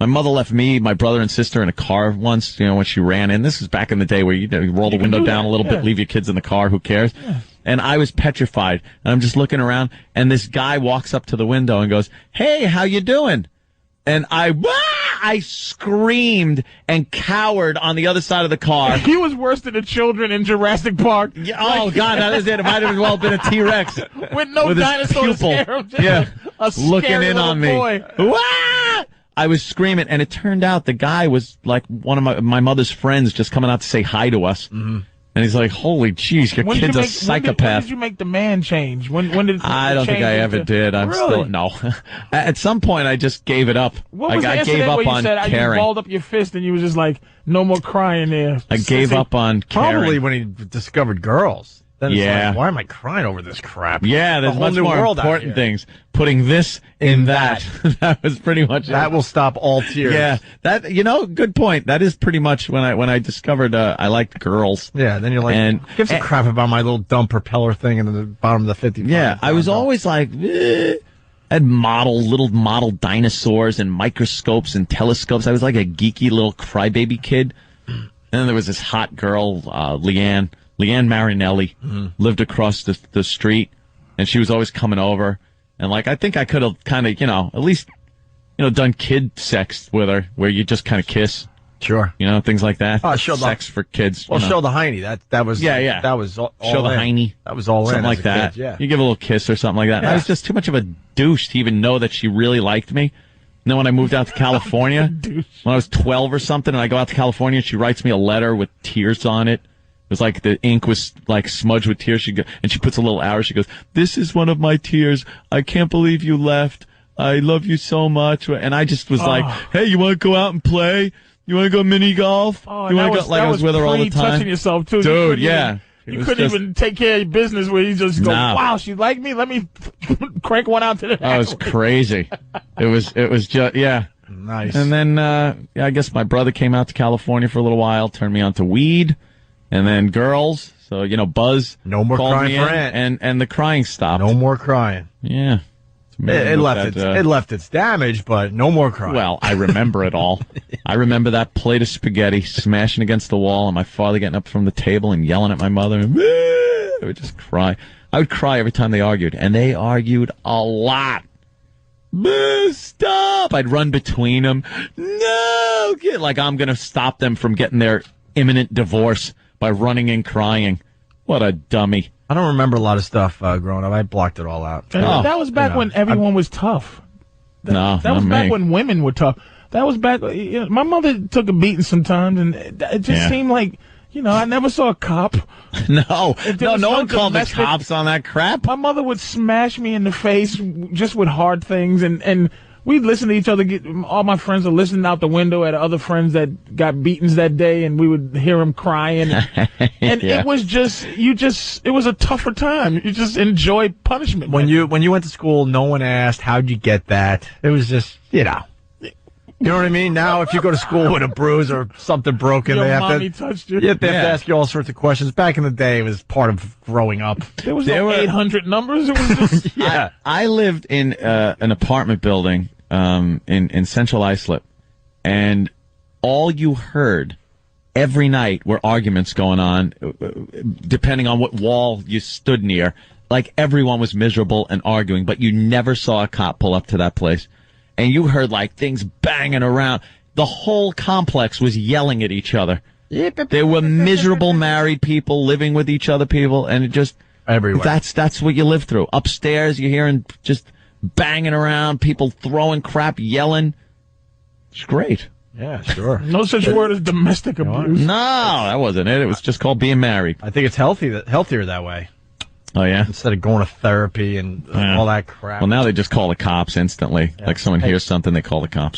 My mother left me, my brother and sister in a car once, when she ran in. This was back in the day where you roll the window down a little bit, leave your kids in the car, who cares? Yeah. And I was petrified. And I'm just looking around, and this guy walks up to the window and goes, "Hey, how you doing?" And I screamed and cowered on the other side of the car. He was worse than the children in Jurassic Park. Yeah, oh, God, that is it. It might have well been a T-Rex. With no dinosaurs. Yeah, looking in on me. I was screaming, and it turned out the guy was like one of my mother's friends just coming out to say hi to us. Mm-hmm. And he's like, "Holy jeez, your kid's a psychopath." When did you make the man change? When did I don't think I ever did. I'm really? Still no. At some point, I just gave it up. What was the incident where you said you balled up your fist and you was just like, "No more crying there"? I gave up on caring. Probably when he discovered girls. Then it's like, why am I crying over this crap? Yeah, there's much more important things. Putting this in that. That was pretty much that will stop all tears. Yeah, that good point. That is pretty much when I discovered I liked girls. Yeah, then you're like, give some crap about my little dumb propeller thing in the bottom of the 55. Yeah, I was always like, I had little model dinosaurs and microscopes and telescopes. I was like a geeky little crybaby kid. And then there was this hot girl, Leanne Marinelli, lived across the street, and she was always coming over. And I think I could have kind of, at least, done kid sex with her, where you just kind of kiss. Sure. Things like that. Oh, sex for kids. Well, show the hiney. That was yeah. That was all show the hiney. That was all something in like that. Kid, yeah. You give a little kiss or something like that. Yeah. I was just too much of a douche to even know that she really liked me. And then when I moved out to California, when I was 12 or something, and I go out to California, she writes me a letter with tears on it. It was like the ink was like smudged with tears. And she puts a little arrow. She goes, "This is one of my tears. I can't believe you left. I love you so much." And I just was like, "Hey, you want to go out and play? You want to go mini golf? You want to go?" Like I was with her all the time. Touching yourself too, dude. Yeah. You couldn't even take care of your business where you just go, "Wow, she liked me. Let me crank one out to the." That was crazy. It was just nice. And then I guess my brother came out to California for a little while, turned me on to weed. And then girls, so, Buzz no more called crying me for in, and the crying stopped. No more crying. Yeah. It left its damage, but no more crying. Well, I remember it all. I remember that plate of spaghetti smashing against the wall and my father getting up from the table and yelling at my mother. And I would just cry. I would cry every time they argued, and they argued a lot. Stop! I'd run between them. No! Like I'm going to stop them from getting their imminent divorce by running and crying. What a dummy. I don't remember a lot of stuff growing up. I blocked it all out. That was back when everyone was tough. That was back when women were tough. That was back. My mother took a beating sometimes, and it just seemed like, I never saw a cop. No one called the cops on that crap. My mother would smash me in the face just with hard things, and we'd listen to each other. All my friends are listening out the window at other friends that got beatings that day, and we would hear them crying. And it was it was a tougher time. You just enjoy punishment. When you went to school, no one asked, how'd you get that? It was just, You know what I mean? Now, if you go to school with a bruise or something broken, they have to touched you. They have to ask you all sorts of questions. Back in the day, it was part of growing up. There was no 800 numbers. It was just I lived in an apartment building in Central Islip, and all you heard every night were arguments going on, depending on what wall you stood near. Like everyone was miserable and arguing, but you never saw a cop pull up to that place. And you heard things banging around. The whole complex was yelling at each other. There were miserable married people living with each other people, and it just everywhere. That's what you live through. Upstairs, you're hearing just banging around, people throwing crap, yelling. It's great. Yeah, sure. No such word as domestic abuse. No, that wasn't it. It was just called being married. I think it's healthier that way. Oh, yeah? Instead of going to therapy and all that crap. Well, now they just call the cops instantly. Yeah. Like someone hears something, they call the cops.